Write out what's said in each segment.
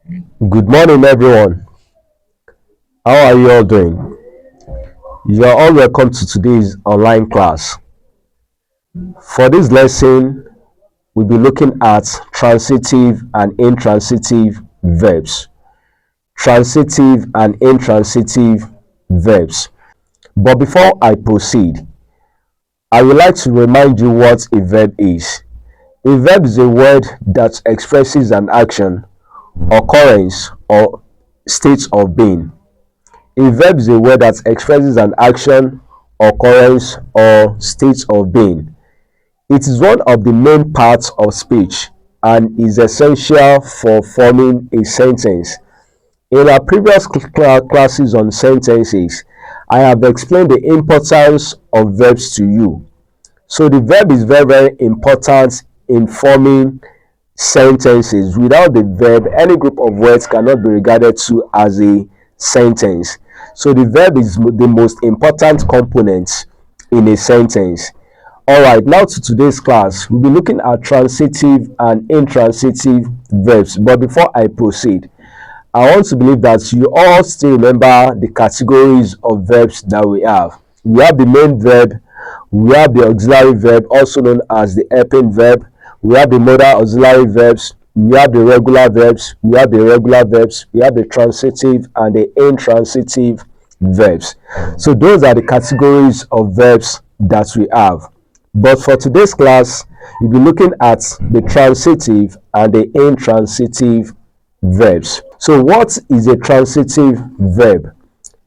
Good morning, everyone. How are you all doing? You are all welcome to today's online class. For this lesson, we'll be looking at transitive and intransitive verbs. Transitive and intransitive verbs. But before I proceed, I would like to remind you what a verb is. A verb is a word that expresses an action, occurrence, or state of being. A verb is a word that expresses an action, occurrence, or state of being. It is one of the main parts of speech and is essential for forming a sentence. In our previous classes on sentences, I have explained the importance of verbs to you. So the verb is very, very important in forming sentences. Without the verb, any group of words cannot be regarded to as a sentence. So the verb is the most important component in a sentence. All right, now to today's class, we'll be looking at transitive and intransitive verbs. But before I proceed, I want to believe that you all still remember the categories of verbs that we have. We have the main verb, we have the auxiliary verb, also known as the helping verb, we have the modal auxiliary verbs, we have the regular verbs, we have the irregular verbs, we have the transitive and the intransitive verbs. So those are the categories of verbs that we have. But for today's class, we'll be looking at the transitive and the intransitive verbs. So what is a transitive verb?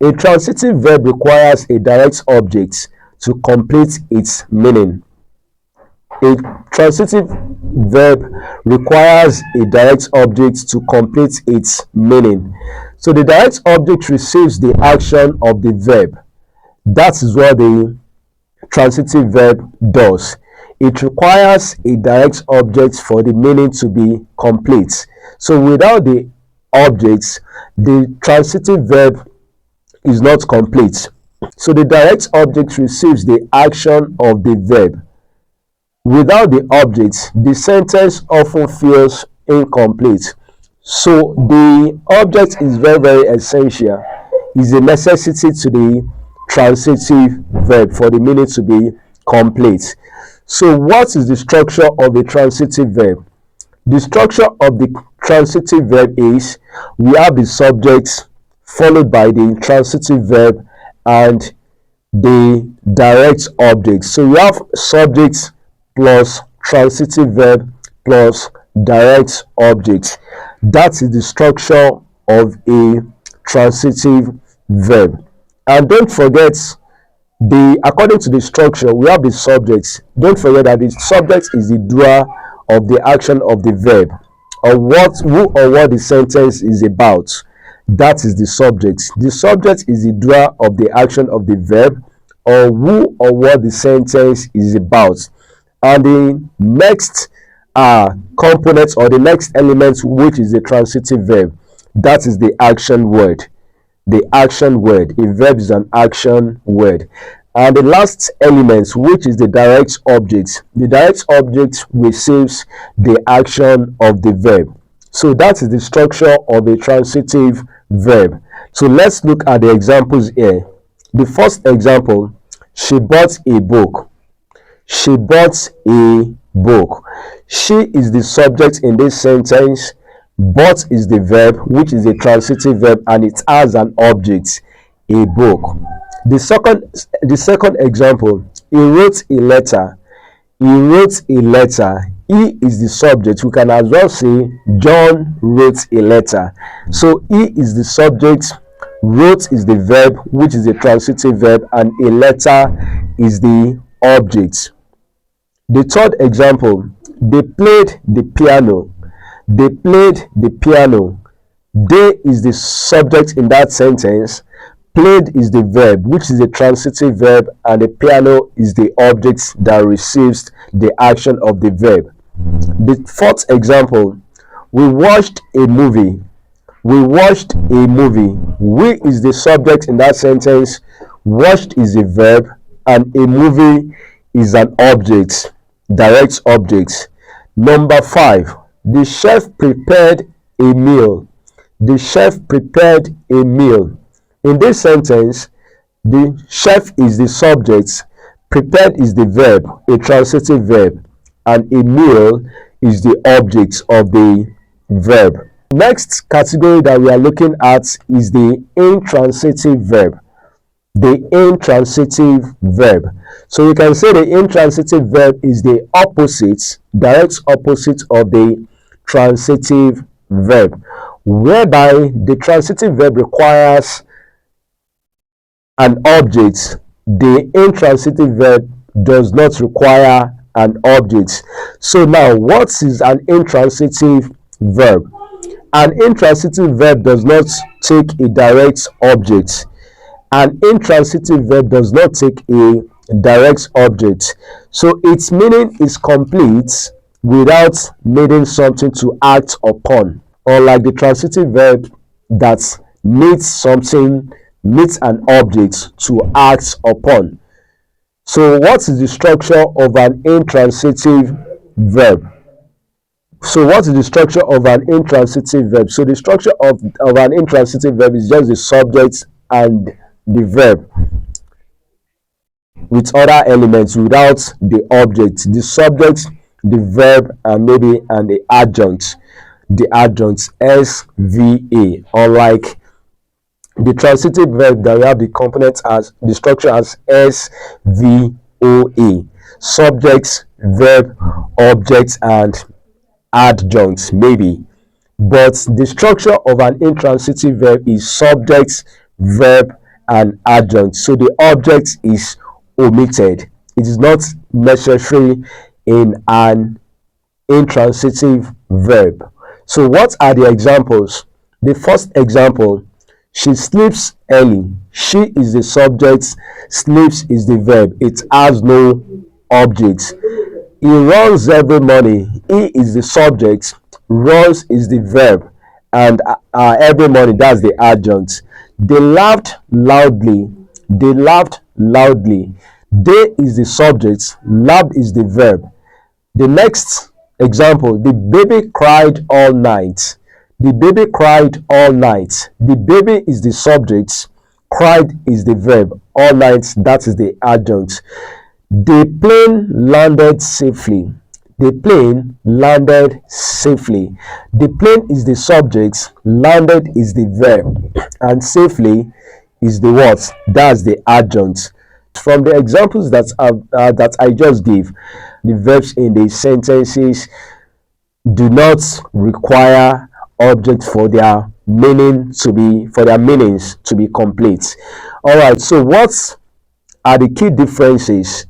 A transitive verb requires a direct object to complete its meaning. A transitive verb requires a direct object to complete its meaning. So the direct object receives the action of the verb. That is what the transitive verb does. It requires a direct object for the meaning to be complete. So without the objects, the transitive verb is not complete. So the direct object receives the action of the verb. Without the object, the sentence often feels incomplete. So the object is very, very essential. Is a necessity to the transitive verb for the meaning to be complete. So what is the structure of the transitive verb? The structure of the transitive verb is we have the subject followed by the transitive verb and the direct object. So you have subject plus transitive verb plus direct object. That is the structure of a transitive verb. And don't forget, according to the structure, we have the subject. Don't forget that the subject is the doer of the action of the verb, or who or what the sentence is about. That is the subject. The subject is the doer of the action of the verb, or who or what the sentence is about. And the next component or the next element, which is the transitive verb, that is the action word. The action word. A verb is an action word. And the last element, which is the direct object. The direct object receives the action of the verb. So that is the structure of a transitive verb. So let's look at the examples here. The first example, she bought a book. She bought a book. She is the subject in this sentence. Bought is the verb, which is a transitive verb, and it has an object, a book. The second example, he wrote a letter. He wrote a letter. He is the subject. We can as well say John wrote a letter. So he is the subject, wrote is the verb, which is a transitive verb, and a letter is the object. The third example, they played the piano. They played the piano. They is the subject in that sentence. Played is the verb, which is a transitive verb, and the piano is the object that receives the action of the verb. The fourth example, we watched a movie. We watched a movie. We is the subject in that sentence. Watched is a verb, and a movie is an object, direct object. Number 5, the chef prepared a meal. The chef prepared a meal. In this sentence, the chef is the subject, prepared is the verb, a transitive verb, and a meal is the object of the verb. Next category that we are looking at is the intransitive verb. The intransitive verb. So you can say the intransitive verb is the opposite, direct opposite of the transitive verb, whereby the transitive verb requires an object. The intransitive verb does not require an object. So now, what is an intransitive verb? An intransitive verb does not take a direct object. An intransitive verb does not take a direct object. So its meaning is complete without needing something to act upon. Unlike the transitive verb that needs an object to act upon. So what is the structure of an intransitive verb? So what is the structure of an intransitive verb? So the structure of an intransitive verb is just the subject and the verb with other elements without the object. The subject, the verb, and the adjunct. The adjunct SVA. Unlike the transitive verb that we have the component as the structure as SVOA. Subject, verb, object, and adjunct maybe. But the structure of an intransitive verb is subject, verb, and adjunct. So the object is omitted. It is not necessary in an intransitive verb. So what are the examples? The first example, she sleeps early. She is the subject, sleeps is the verb. It has no object. He runs every morning. He is the subject, runs is the verb, and every morning, that's the adjunct. They laughed loudly. They laughed loudly. They is the subject, laughed is the verb. The next example, the baby cried all night. The baby cried all night. The baby is the subject, cried is the verb, all night, that is the adjunct. The plane landed safely. The plane landed safely. The plane is the subject, landed is the verb, and safely is the what? That's the adjunct. From the examples that I just gave, the verbs in the sentences do not require object for their meanings to be complete. All right. So what are the key differences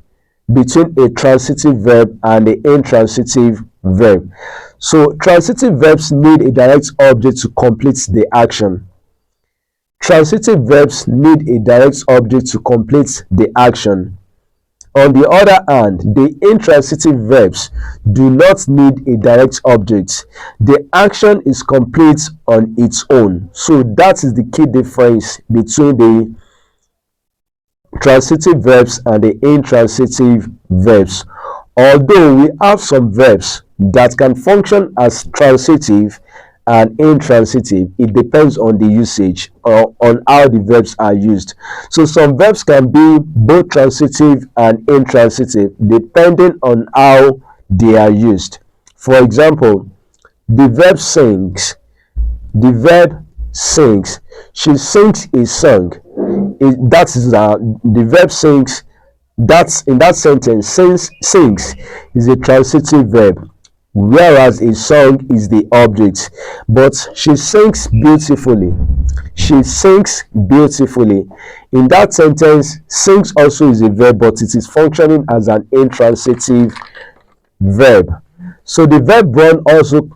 between a transitive verb and the intransitive verb? So transitive verbs need a direct object to complete the action. Transitive verbs need a direct object to complete the action. On the other hand, the intransitive verbs do not need a direct object. The action is complete on its own. So that is the key difference between the transitive verbs and the intransitive verbs. Although we have some verbs that can function as transitive and intransitive, it depends on the usage or on how the verbs are used. So some verbs can be both transitive and intransitive depending on how they are used. For example, the verb sings. The verb sings. She sings a song. That is the verb sings. That's in that sentence. Sings is a transitive verb, whereas a song is the object. But she sings beautifully. She sings beautifully. In that sentence, sings also is a verb, but it is functioning as an intransitive verb. So the verb run also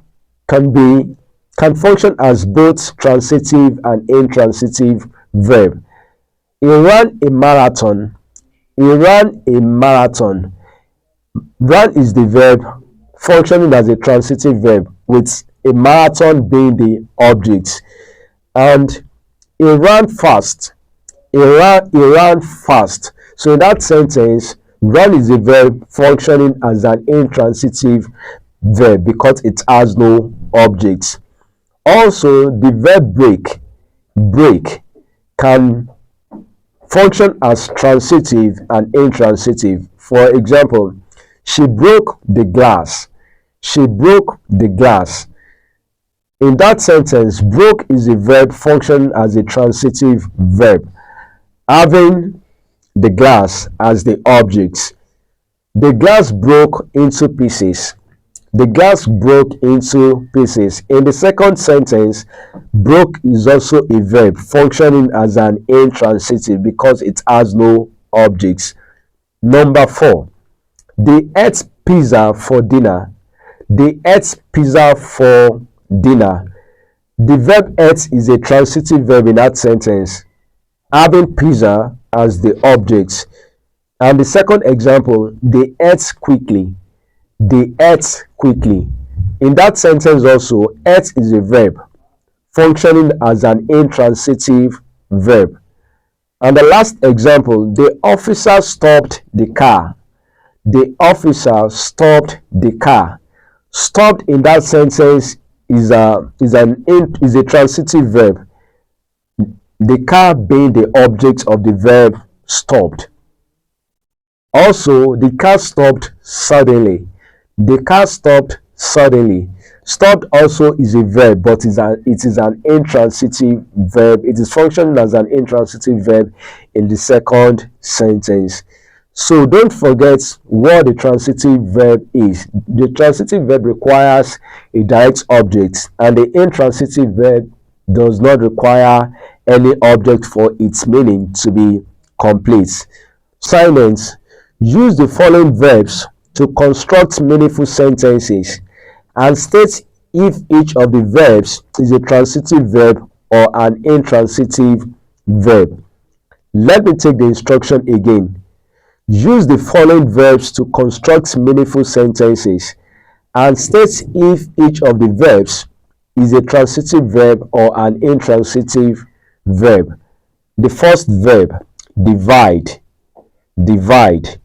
can function as both transitive and intransitive verb. He ran a marathon. He ran a marathon. Run is the verb functioning as a transitive verb with a marathon being the object. And he ran fast. He ran fast. So in that sentence, run is a verb functioning as an intransitive verb because it has no object. Also, the verb break can function as transitive and intransitive. For example, she broke the glass. She broke the glass. In that sentence, broke is a verb functioning as a transitive verb, having the glass as the object. The glass broke into pieces. The glass broke into pieces. In the second sentence, broke is also a verb functioning as an intransitive because it has no objects. Number 4, they ate pizza for dinner. They ate pizza for dinner. The verb ate is a transitive verb in that sentence, having pizza as the object. And the second example, they ate quickly. They ate quickly. In that sentence also, ate is a verb functioning as an intransitive verb. And the last example, the officer stopped the car. The officer stopped the car. Stopped in that sentence is a transitive verb. The car being the object of the verb stopped. Also, the car stopped suddenly. The car stopped suddenly. Stopped also is a verb, but it is an intransitive verb. It is functioning as an intransitive verb in the second sentence. So don't forget what the transitive verb is. The transitive verb requires a direct object, and the intransitive verb does not require any object for its meaning to be complete. Assignments: use the following verbs to construct meaningful sentences and state if each of the verbs is a transitive verb or an intransitive verb. Let me take the instruction again. Use the following verbs to construct meaningful sentences and state if each of the verbs is a transitive verb or an intransitive verb. The first verb, divide. Divide.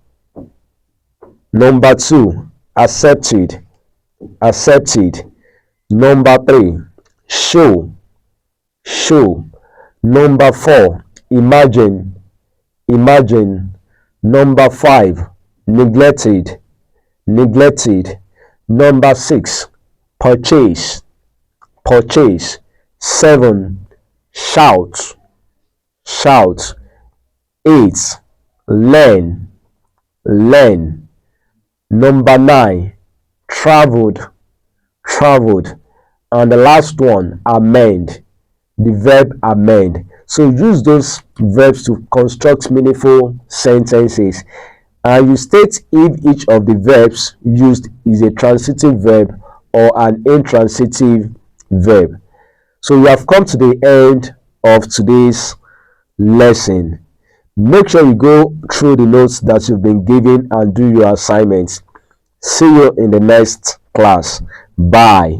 Number 2, accepted. Accepted. Number 3, show. Show. Number 4, imagine. Imagine. Number 5, neglected. Neglected. Number 6, purchase. Purchase. 7, shout. Shout. 8, learn. Learn. Number 9, traveled. Traveled. And the last one, amend. The verb amend. So use those verbs to construct meaningful sentences, and you state if each of the verbs used is a transitive verb or an intransitive verb. So we have come to the end of today's lesson. Make sure you go through the notes that you've been given and do your assignments. See you in the next class. Bye.